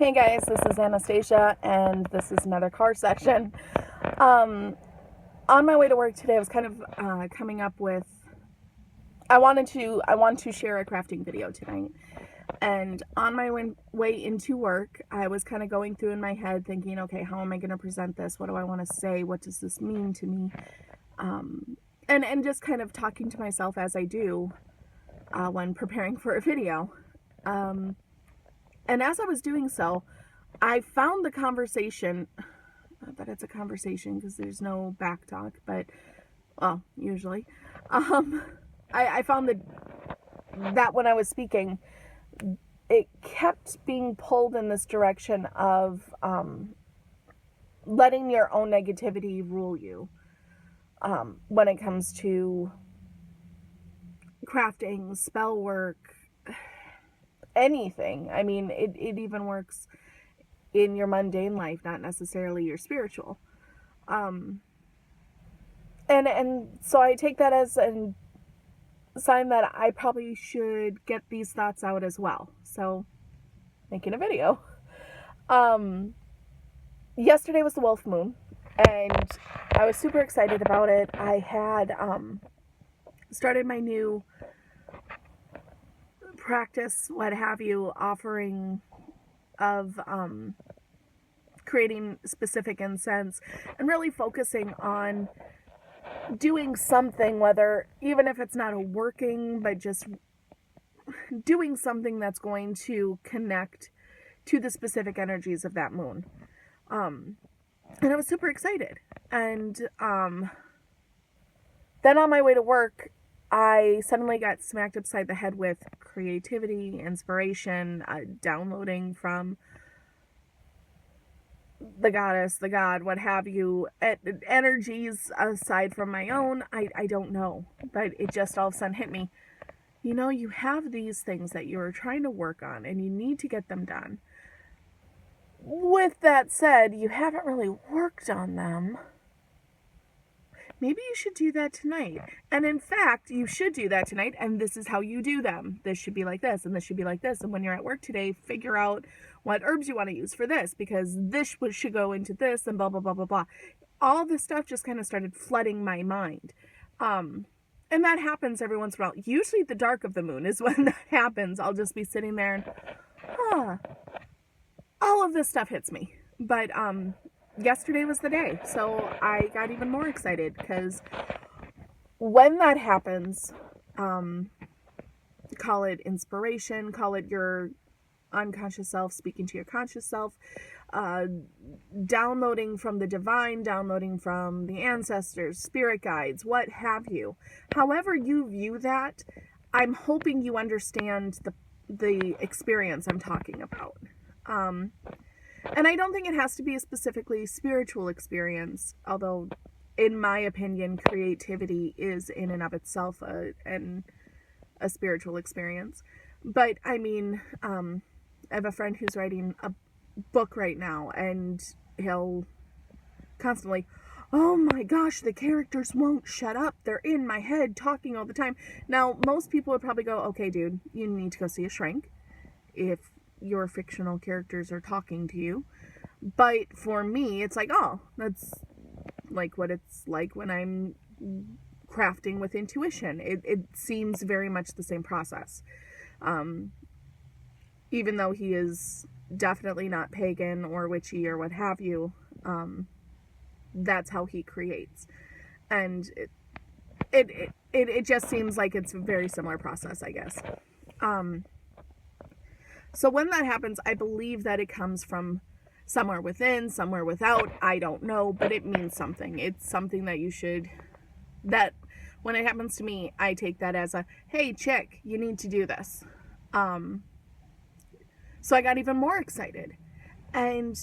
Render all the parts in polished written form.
Hey guys, this is Anastasia, and this is another car section. On my way to work today, I was kind of coming up with. I want to share a crafting video tonight, and on my way into work, I was kind of going through in my head, thinking, okay, how am I going to present this? What do I want to say? What does this mean to me? And just kind of talking to myself as I do when preparing for a video. And as I was doing so, I found the conversation, not that it's a conversation because there's no back talk, but, well, usually, I found that when I was speaking, it kept being pulled in this direction of letting your own negativity rule you when it comes to crafting, spell work, anything. I mean, it even works in your mundane life, not necessarily your spiritual. And so I take that as a sign that I probably should get these thoughts out as well. So, making a video. Yesterday was the Wolf Moon, and I was super excited about it. I had started my new practice, what have you, offering of creating specific incense and really focusing on doing something, whether even if it's not a working, but just doing something that's going to connect to the specific energies of that moon. And I was super excited. And then on my way to work, I suddenly got smacked upside the head with creativity, inspiration, downloading from the goddess, the god, what have you, energies aside from my own. I don't know, but it just all of a sudden hit me. You know, you have these things that you're trying to work on and you need to get them done. With that said, you haven't really worked on them. Maybe you should do that tonight. And in fact, you should do that tonight, and this is how you do them. This should be like this, and this should be like this. And when you're at work today, figure out what herbs you want to use for this, because this should go into this, and blah, blah, blah, blah, blah. All this stuff just kind of started flooding my mind. And that happens every once in a while. Usually the dark of the moon is when that happens. I'll just be sitting there and, all of this stuff hits me. But, yesterday was the day, so I got even more excited because when that happens, call it inspiration, call it your unconscious self speaking to your conscious self, downloading from the divine, downloading from the ancestors, spirit guides, what have you. However you view that, I'm hoping you understand the experience I'm talking about. And I don't think it has to be a specifically spiritual experience, although in my opinion, creativity is in and of itself a spiritual experience. But I mean, I have a friend who's writing a book right now, and he'll constantly, oh my gosh, the characters won't shut up. They're in my head talking all the time. Now, most people would probably go, okay, dude, you need to go see a shrink if your fictional characters are talking to you. But for me, it's like, oh, that's like what it's like when I'm crafting with intuition. It seems very much the same process. Even though he is definitely not pagan or witchy or what have you, that's how he creates. And it just seems like it's a very similar process, I guess. So when that happens, I believe that it comes from somewhere within, somewhere without. I don't know, but it means something. It's something that you should, that when it happens to me, I take that as a, hey, chick, you need to do this. So I got even more excited. And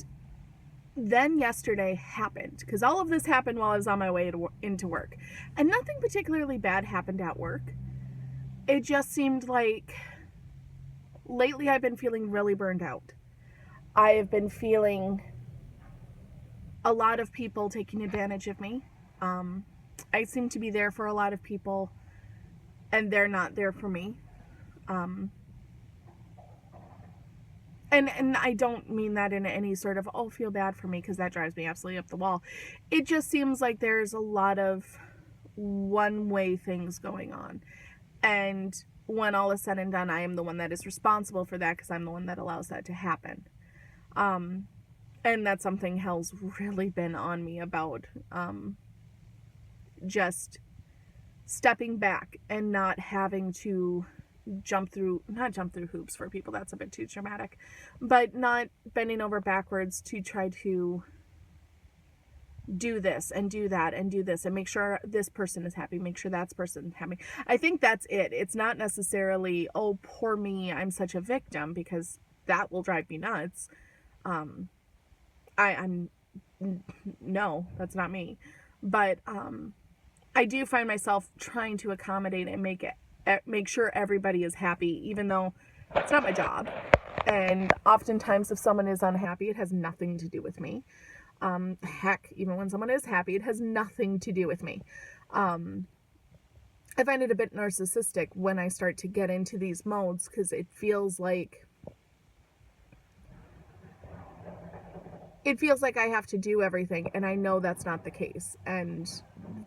then yesterday happened, because all of this happened while I was on my way into work. And nothing particularly bad happened at work. It just seemed like lately I've been feeling really burned out. I have been feeling a lot of people taking advantage of me. I seem to be there for a lot of people, and they're not there for me. And I don't mean that in any sort of, oh, feel bad for me, because that drives me absolutely up the wall. It just seems like there's a lot of one-way things going on. And when all is said and done, I am the one that is responsible for that, because I'm the one that allows that to happen. And that's something Hell's really been on me about. Just stepping back and not having to not jump through hoops for people, that's a bit too dramatic, but not bending over backwards to try to do this and do that and do this and make sure this person is happy, make sure that person is happy. I think that's it. It's not necessarily, oh, poor me, I'm such a victim, because that will drive me nuts. I'm no, that's not me. But I do find myself trying to accommodate and make sure everybody is happy, even though it's not my job. And oftentimes if someone is unhappy, it has nothing to do with me. Heck, even when someone is happy, it has nothing to do with me. I find it a bit narcissistic when I start to get into these modes, because it feels like I have to do everything, and I know that's not the case, and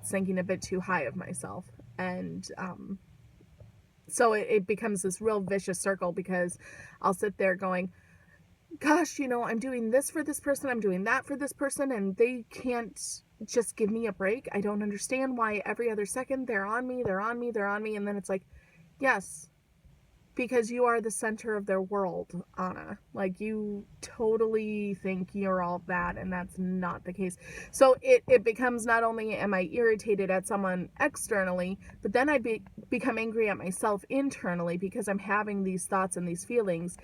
thinking a bit too high of myself. And so it becomes this real vicious circle, because I'll sit there going, gosh, I'm doing this for this person, I'm doing that for this person, and they can't just give me a break. I don't understand why every other second they're on me. And then it's like, yes, because you are the center of their world, Anna. Like, you totally think you're all that, and that's not the case. So it becomes, not only am I irritated at someone externally, but then I become angry at myself internally, because I'm having these thoughts and these feelings,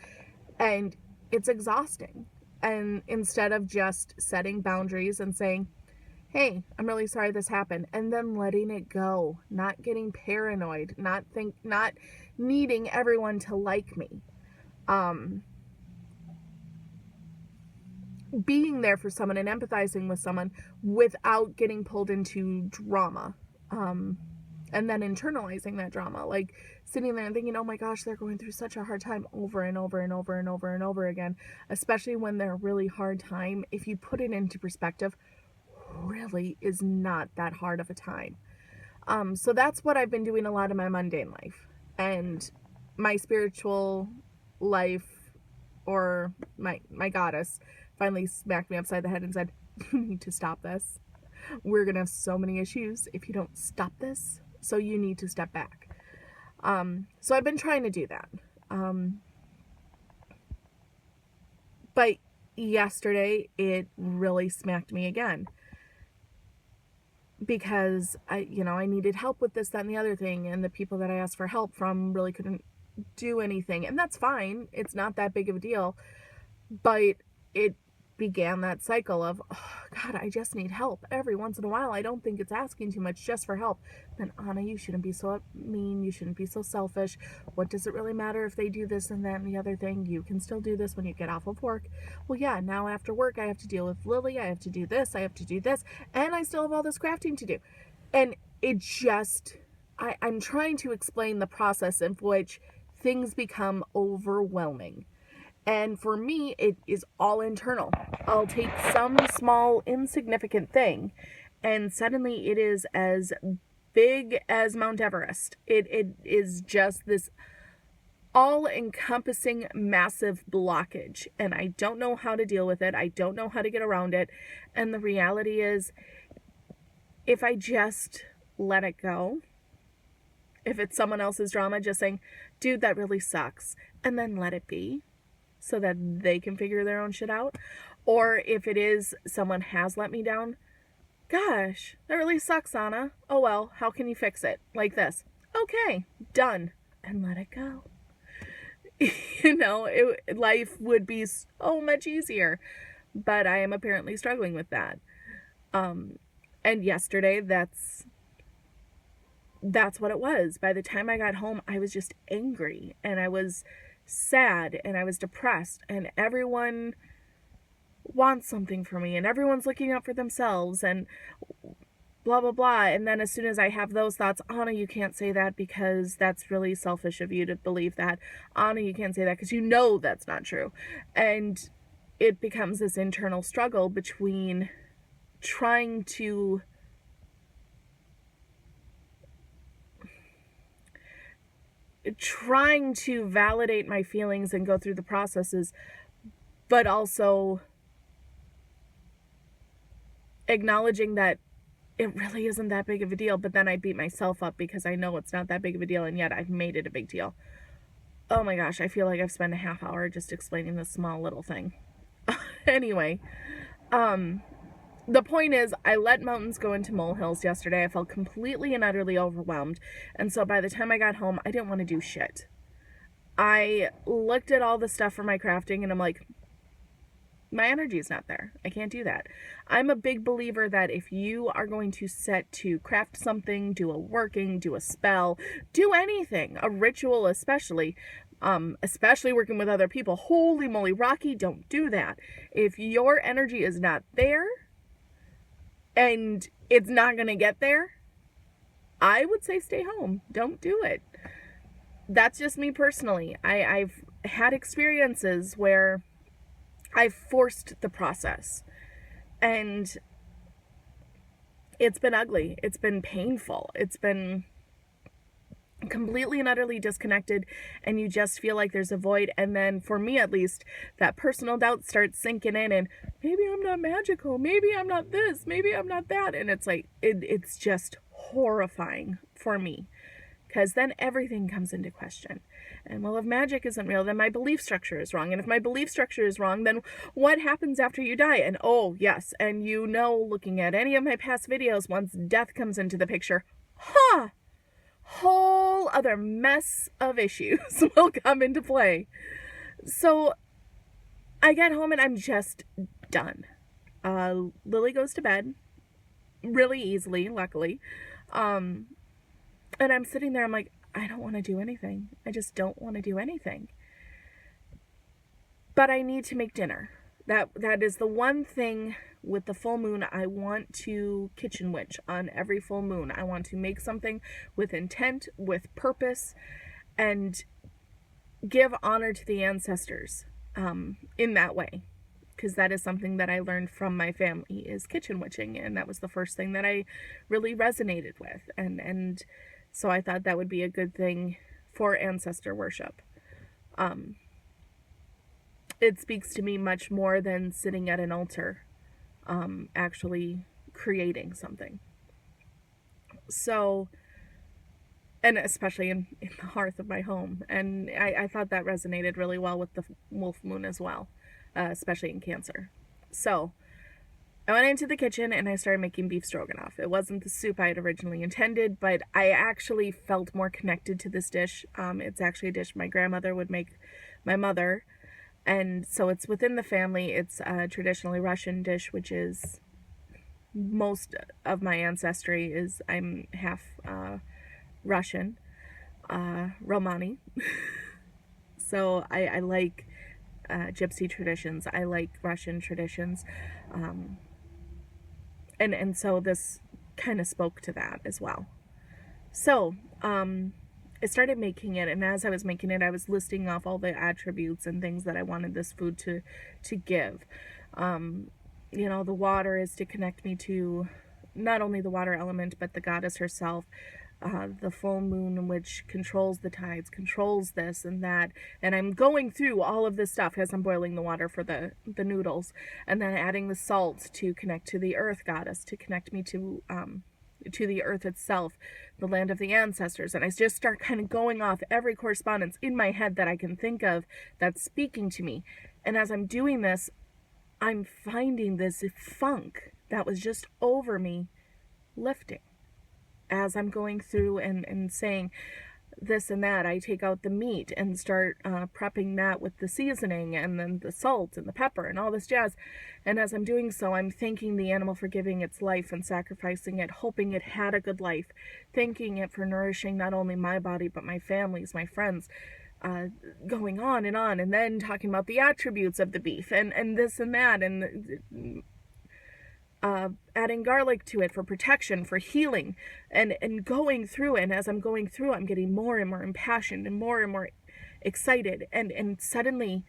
and it's exhausting. And instead of just setting boundaries and saying, hey, I'm really sorry this happened, and then letting it go, not getting paranoid, not needing everyone to like me, being there for someone and empathizing with someone without getting pulled into drama, and then internalizing that drama, like sitting there and thinking, oh my gosh, they're going through such a hard time, over and over and over and over and over again, especially when they're a really hard time. If you put it into perspective, really is not that hard of a time. So that's what I've been doing a lot of my mundane life. And my spiritual life, or my goddess, finally smacked me upside the head and said, you need to stop this. We're gonna have so many issues if you don't stop this, so you need to step back. So I've been trying to do that. But yesterday it really smacked me again, because I needed help with this, that, and the other thing, and the people that I asked for help from really couldn't do anything, and that's fine. It's not that big of a deal, but it began that cycle of, oh God, I just need help every once in a while. I don't think it's asking too much just for help. Then, Anna, you shouldn't be so mean. You shouldn't be so selfish. What does it really matter if they do this and that and the other thing? You can still do this when you get off of work. Well, yeah, now after work, I have to deal with Lily. I have to do this. I have to do this. And I still have all this crafting to do. And it just, I'm trying to explain the process in which things become overwhelming. And for me, it is all internal. I'll take some small, insignificant thing, and suddenly it is as big as Mount Everest. It is just this all-encompassing, massive blockage, and I don't know how to deal with it. I don't know how to get around it. And the reality is, if I just let it go, if it's someone else's drama, just saying, dude, that really sucks, and then let it be, so that they can figure their own shit out. Or if it is someone has let me down, gosh, that really sucks, Anna. Oh well, how can you fix it? Like this. Okay, done. And let it go. Life would be so much easier. But I am apparently struggling with that. And yesterday, that's what it was. By the time I got home, I was just angry, and I was sad, and I was depressed, and everyone wants something from me, and everyone's looking out for themselves, and blah, blah, blah. And then as soon as I have those thoughts, Anna, you can't say that because that's really selfish of you to believe that. Anna, you can't say that because you know that's not true. And it becomes this internal struggle between trying to validate my feelings and go through the processes, but also acknowledging that it really isn't that big of a deal. But then I beat myself up because I know it's not that big of a deal, and yet I've made it a big deal. Oh my gosh, I feel like I've spent a half hour just explaining this small little thing. Anyway, the point is, I let mountains go into molehills yesterday. I felt completely and utterly overwhelmed. And so by the time I got home, I didn't want to do shit. I looked at all the stuff for my crafting and I'm like, my energy's not there. I can't do that. I'm a big believer that if you are going to set to craft something, do a working, do a spell, do anything, a ritual especially working with other people, holy moly, Rocky, don't do that. If your energy is not there, and it's not going to get there, I would say stay home. Don't do it. That's just me personally. I've had experiences where I've forced the process. And it's been ugly. It's been painful. It's been completely and utterly disconnected, and you just feel like there's a void. And then for me at least, that personal doubt starts sinking in, and maybe I'm not magical, maybe I'm not this, maybe I'm not that. And it's like it's just horrifying for me, because then everything comes into question. And well, if magic isn't real, then my belief structure is wrong. And if my belief structure is wrong, then what happens after you die? And oh yes, and looking at any of my past videos, once death comes into the picture, whole other mess of issues will come into play. So I get home and I'm just done. Lily goes to bed really easily, luckily. And I'm sitting there, I'm like, I don't want to do anything. I just don't want to do anything. But I need to make dinner. That is the one thing with the full moon. I want to kitchen witch on every full moon. I want to make something with intent, with purpose, and give honor to the ancestors in that way. Because that is something that I learned from my family, is kitchen witching. And that was the first thing that I really resonated with. And so I thought that would be a good thing for ancestor worship. It speaks to me much more than sitting at an altar, actually creating something. So, and especially in the hearth of my home. And I thought that resonated really well with the wolf moon as well, especially in Cancer. So I went into the kitchen and I started making beef stroganoff. It wasn't the soup I had originally intended, but I actually felt more connected to this dish. It's actually a dish my grandmother would make my mother. And so it's within the family. It's a traditionally Russian dish, which is most of my ancestry is, I'm half Russian, Romani. So I like gypsy traditions. I like Russian traditions. And so this kind of spoke to that as well. So, I started making it, and as I was making it, I was listing off all the attributes and things that I wanted this food to give. The water is to connect me to not only the water element, but the goddess herself. The full moon, which controls the tides, controls this and that. And I'm going through all of this stuff as I'm boiling the water for the noodles, and then adding the salt to connect to the earth goddess, to connect me to the earth itself, the land of the ancestors. And I just start kind of going off every correspondence in my head that I can think of that's speaking to me. And as I'm doing this, I'm finding this funk that was just over me lifting. As I'm going through and saying this and that, I take out the meat and start prepping that with the seasoning and then the salt and the pepper and all this jazz. And as I'm doing so, I'm thanking the animal for giving its life and sacrificing it, hoping it had a good life, thanking it for nourishing not only my body, but my family's, my friends, going on, and then talking about the attributes of the beef and this and that. And adding garlic to it for protection, for healing, and going through it. And as I'm going through, I'm getting more and more impassioned and more excited. And suddenly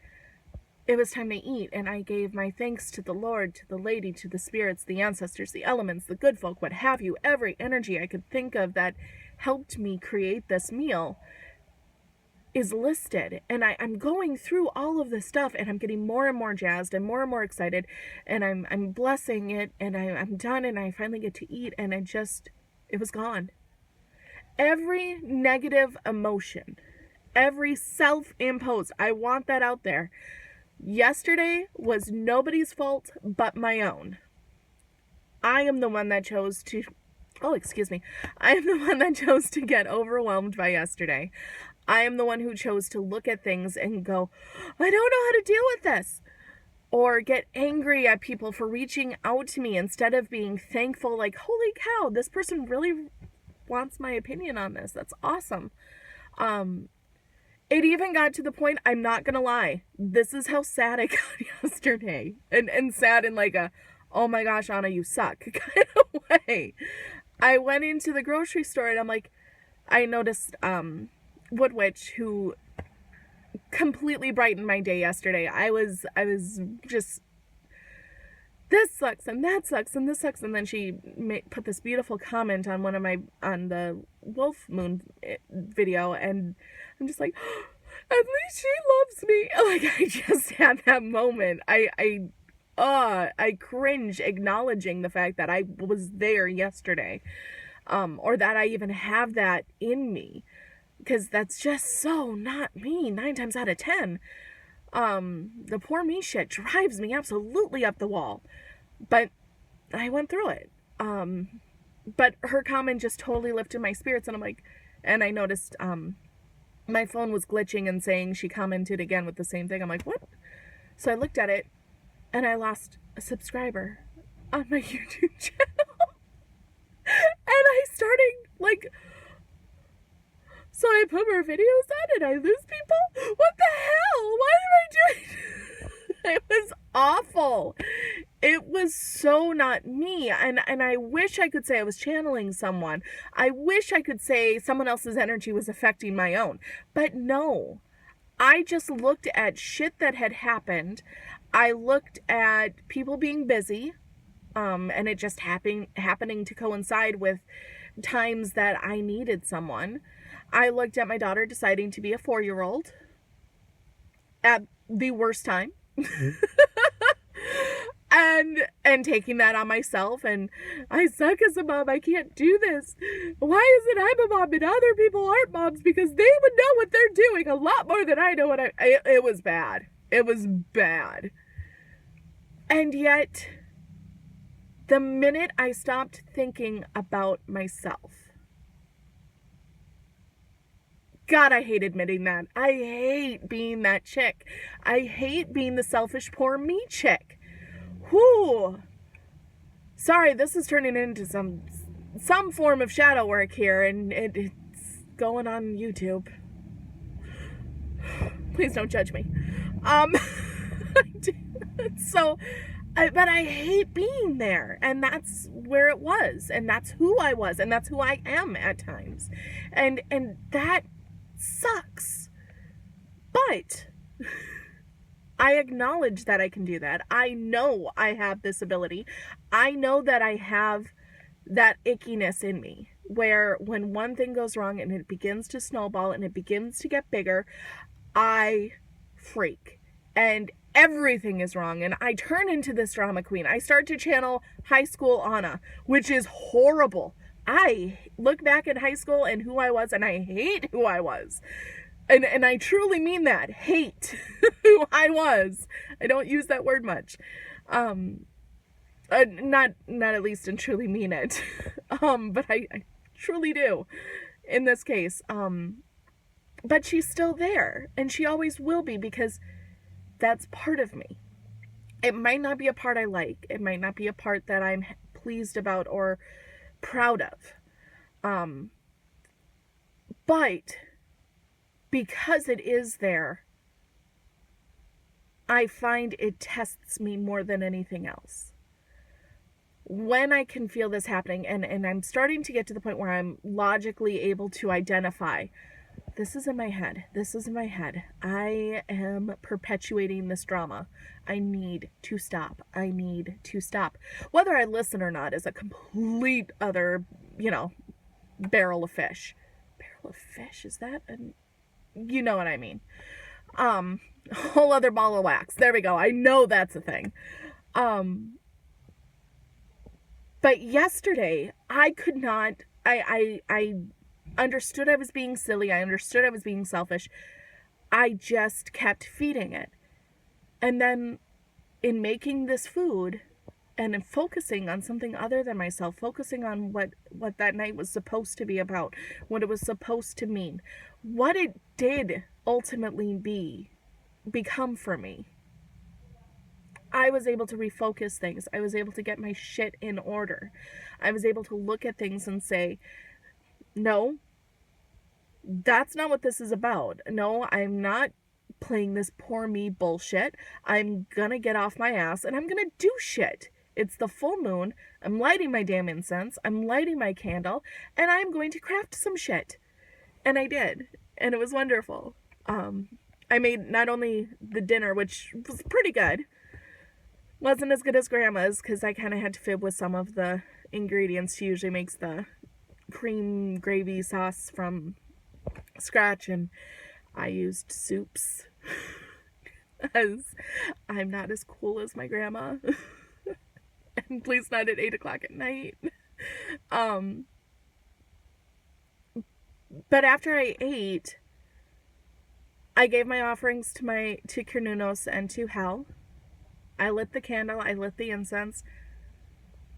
it was time to eat. And I gave my thanks to the Lord, to the lady, to the spirits, the ancestors, the elements, the good folk, what have you, every energy I could think of that helped me create this meal is listed. And I'm going through all of this stuff, and I'm getting more and more jazzed and more excited, and I'm blessing it, and I'm done, and I finally get to eat, and it was gone. Every negative emotion, every self-imposed, I want that out there. Yesterday was nobody's fault but my own. I am the one that chose to I am the one that chose to get overwhelmed by yesterday. I am the one who chose to look at things and go, I don't know how to deal with this. Or get angry at people for reaching out to me instead of being thankful, like, holy cow, this person really wants my opinion on this. That's awesome. It even got to the point, I'm not going to lie, this is how sad I got yesterday. And sad in like a, oh my gosh, Anna, you suck kind of way. I went into the grocery store and I'm like, I noticed, Wood Witch, who completely brightened my day yesterday. I was just, this sucks and that sucks and this sucks, and then she put this beautiful comment on on the Wolf Moon video, and I'm just like, at least she loves me. Like, I just had that moment. I cringe acknowledging the fact that I was there yesterday, or that I even have that in me. Because that's just so not me, 9 times out of 10. The poor me shit drives me absolutely up the wall. But I went through it. But her comment just totally lifted my spirits, and I'm like, and I noticed, my phone was glitching and saying she commented again with the same thing. I'm like, what? So I looked at it, and I lost a subscriber on my YouTube channel. And I started, like, so I put more videos on and I lose people? What the hell? Why am I doing It was awful. It was so not me. And I wish I could say I was channeling someone. I wish I could say someone else's energy was affecting my own. But no. I just looked at shit that had happened. I looked at people being busy. And it just happening to coincide with times that I needed someone. I looked at my daughter deciding to be a 4-year-old at the worst time. and taking that on myself, and I suck as a mom. I can't do this. Why is it I'm a mom and other people aren't moms? Because they would know what they're doing a lot more than I know. It was bad. It was bad. And yet, the minute I stopped thinking about myself, God, I hate admitting that. I hate being that chick. I hate being the selfish poor me chick. Whoo. Sorry, this is turning into some form of shadow work here, and it's going on YouTube. Please don't judge me. But I hate being there, and that's where it was, and that's who I was, and that's who I am at times, and that sucks. But I acknowledge that I can do that. I know I have this ability. I know that I have that ickiness in me, where when one thing goes wrong and it begins to snowball and it begins to get bigger, I freak. And everything is wrong, and I turn into this drama queen. I start to channel high school Anna, which is horrible. I look back at high school and who I was, and I hate who I was. And I truly mean that. Hate who I was. I don't use that word much. Not at least and truly mean it. But I truly do in this case. But she's still there, and she always will be, because that's part of me. It might not be a part I like. It might not be a part that I'm pleased about or proud of. But because it is there, I find it tests me more than anything else. when I can feel this happening, and I'm starting to get to the point where I'm logically able to identify, this is in my head. This is in my head. I am perpetuating this drama. I need to stop. I need to stop. Whether I listen or not is a complete other, barrel of fish. Barrel of fish? Is that you know what I mean? Whole other ball of wax. There we go. I know that's a thing. But yesterday, I could not, I understood I was being silly. I understood I was being selfish. I just kept feeding it. And then in making this food and in focusing on something other than myself, focusing on what that night was supposed to be about, what it was supposed to mean, what it did ultimately become for me, I was able to refocus things. I was able to get my shit in order. I was able to look at things and say, no, that's not what this is about. No, I'm not playing this poor me bullshit. I'm gonna get off my ass and I'm gonna do shit. It's the full moon. I'm lighting my damn incense. I'm lighting my candle and I'm going to craft some shit. And I did. And it was wonderful. I made not only the dinner, which was pretty good, wasn't as good as Grandma's because I kind of had to fib with some of the ingredients. She usually makes the cream gravy sauce from scratch, and I used soups as I'm not as cool as my grandma. And please not at 8 o'clock at night. But after I ate, I gave my offerings to Kernunos and to Hel. I lit the candle, I lit the incense,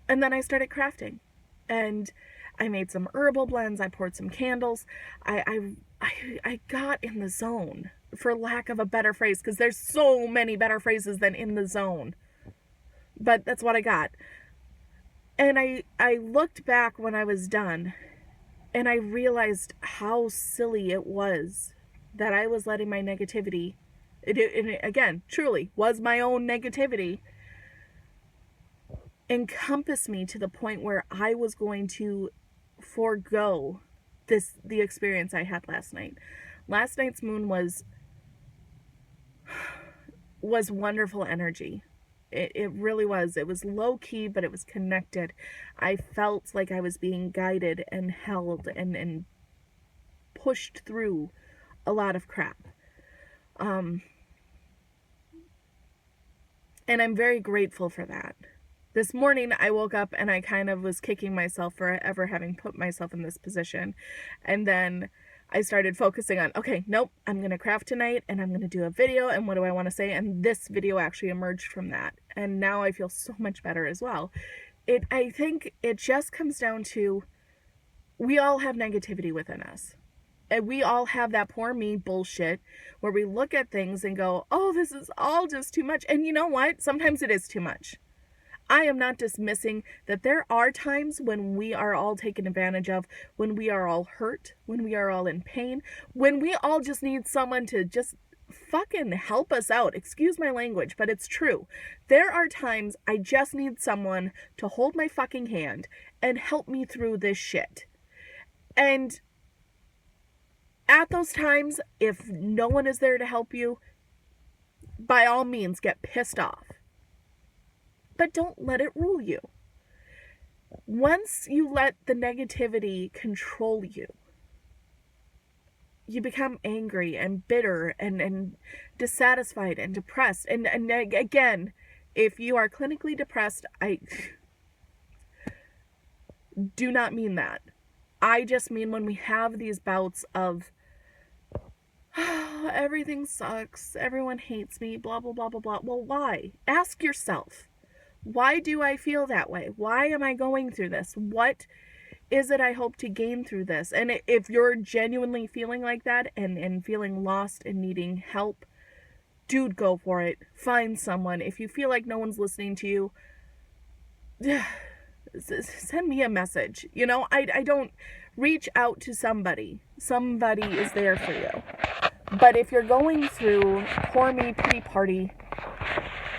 and then I started crafting. And I made some herbal blends, I poured some candles. I got in the zone, for lack of a better phrase, because there's so many better phrases than in the zone. But that's what I got. And I looked back when I was done, and I realized how silly it was that I was letting my negativity, it again, truly was my own negativity, encompass me to the point where I was going to forego the experience I had last night. Last night's moon was wonderful energy. It really was. It was low key, but it was connected. I felt like I was being guided and held and pushed through a lot of crap. And I'm very grateful for that. This morning I woke up and I kind of was kicking myself for ever having put myself in this position. And then I started focusing on, okay, nope, I'm going to craft tonight and I'm going to do a video and what do I want to say? And this video actually emerged from that. And now I feel so much better as well. I think it just comes down to, we all have negativity within us. And we all have that poor me bullshit where we look at things and go, oh, this is all just too much. And you know what? Sometimes it is too much. I am not dismissing that there are times when we are all taken advantage of, when we are all hurt, when we are all in pain, when we all just need someone to just fucking help us out. Excuse my language, but it's true. There are times I just need someone to hold my fucking hand and help me through this shit. And at those times, if no one is there to help you, by all means, get pissed off. But don't let it rule you. Once you let the negativity control you, you become angry and bitter and dissatisfied and depressed. And again, if you are clinically depressed, I do not mean that. I just mean when we have these bouts of, oh, everything sucks, everyone hates me, blah, blah, blah, blah, blah. Well, why? Ask yourself. Why do I feel that way? Why am I going through this? What is it I hope to gain through this? And if you're genuinely feeling like that and feeling lost and needing help, dude, go for it. Find someone. If you feel like no one's listening to you, send me a message. You know, I don't reach out to somebody. Somebody is there for you. But if you're going through poor me pity party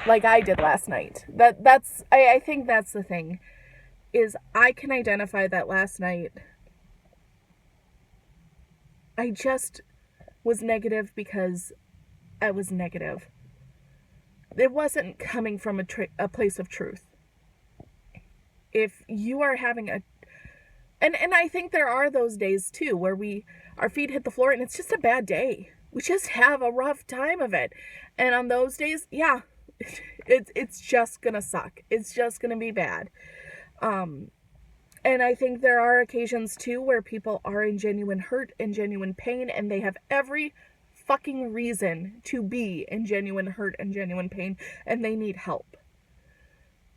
like I did last night, I think that's the thing. is I can identify that last night I just was negative because I was negative. It wasn't coming from a place of truth. If you are having and I think there are those days too where our feet hit the floor and it's just a bad day. We just have a rough time of it. And on those days, yeah, it's just gonna suck. It's just gonna be bad. And I think there are occasions too where people are in genuine hurt and genuine pain, and they have every fucking reason to be in genuine hurt and genuine pain, and they need help.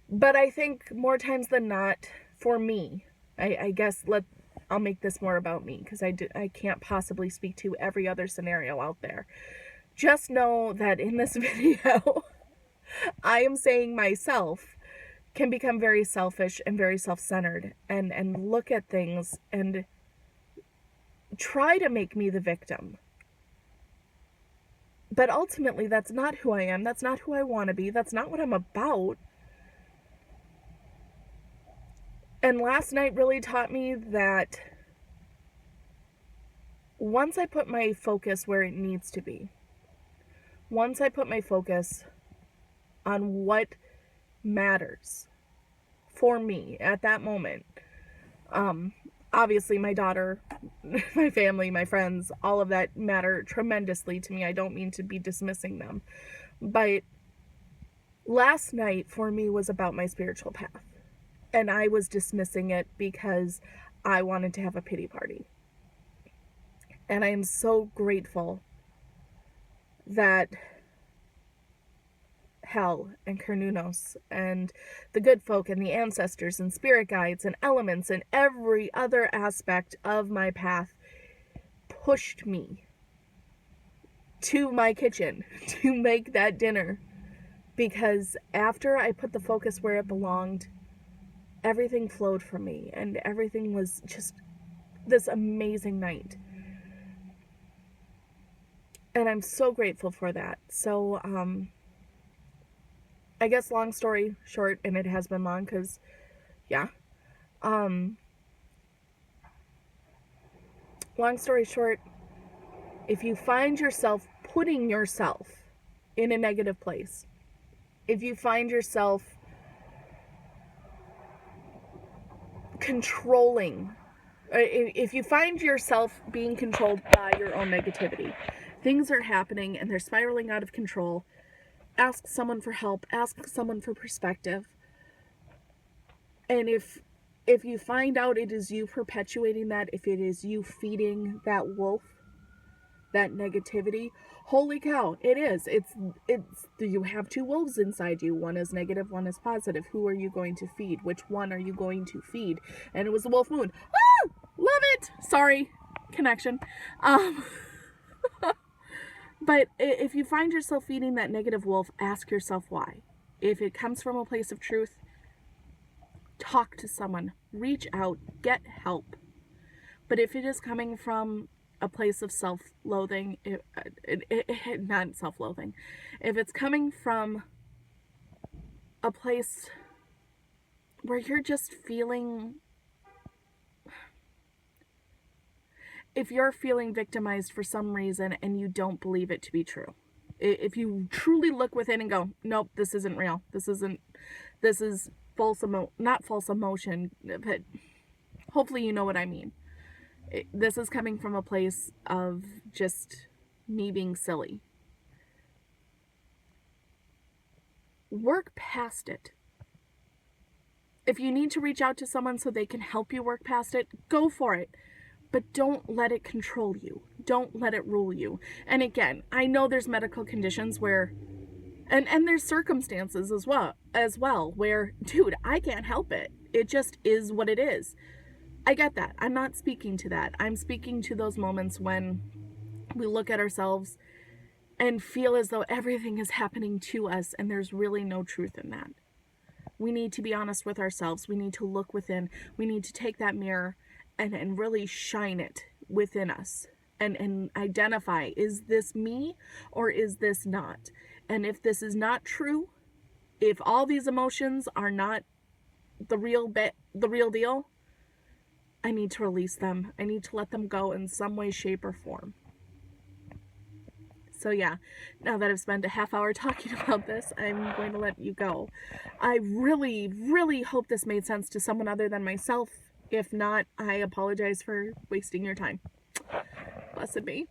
But I think more times than not, for me, I guess I'll make this more about me, because I can't possibly speak to every other scenario out there. Just know that in this video, I am saying myself can become very selfish and very self-centered and look at things and try to make me the victim. But ultimately, that's not who I am. That's not who I want to be. That's not what I'm about. And last night really taught me that once I put my focus where it needs to be, once I put my focus on what matters for me at that moment, obviously my daughter, my family, my friends, all of that matter tremendously to me. I don't mean to be dismissing them, but last night for me was about my spiritual path, and I was dismissing it because I wanted to have a pity party. And I am so grateful that Hell and Kernunos and the good folk and the ancestors and spirit guides and elements and every other aspect of my path pushed me to my kitchen to make that dinner, because after I put the focus where it belonged, everything flowed from me and everything was just this amazing night. And I'm so grateful for that. So, I guess long story short, and it has been long because, yeah. Long story short, if you find yourself putting yourself in a negative place, if you find yourself controlling, if you find yourself being controlled by your own negativity, things are happening and they're spiraling out of control, ask someone for help, ask someone for perspective. And if you find out it is you perpetuating that, if it is you feeding that wolf, that negativity, holy cow, it is. It's you have two wolves inside you. One is negative, one is positive. Who are you going to feed? Which one are you going to feed? And it was the wolf moon. Ah! Love it! Sorry, connection. But if you find yourself feeding that negative wolf, ask yourself why. If it comes from a place of truth, talk to someone, reach out, get help. But if it is coming from a place of self-loathing, not self-loathing, if it's coming from a place where you're just feeling, if you're feeling victimized for some reason and you don't believe it to be true, if you truly look within and go, nope, this isn't real, this is not false emotion, but hopefully you know what I mean. This is coming from a place of just me being silly. Work past it. If you need to reach out to someone so they can help you work past it, go for it. But don't let it control you. Don't let it rule you. And again, I know there's medical conditions where, and there's circumstances as well, where, dude, I can't help it. It just is what it is. I get that. I'm not speaking to that. I'm speaking to those moments when we look at ourselves and feel as though everything is happening to us and there's really no truth in that. We need to be honest with ourselves. We need to look within. We need to take that mirror and really shine it within us and identify, is this me or is this not? And if this is not true, if all these emotions are not the real deal, I need to release them. I need to let them go in some way, shape, or form. So yeah, now that I've spent a half hour talking about this, I'm going to let you go. I really, really hope this made sense to someone other than myself. If not, I apologize for wasting your time. Blessed be.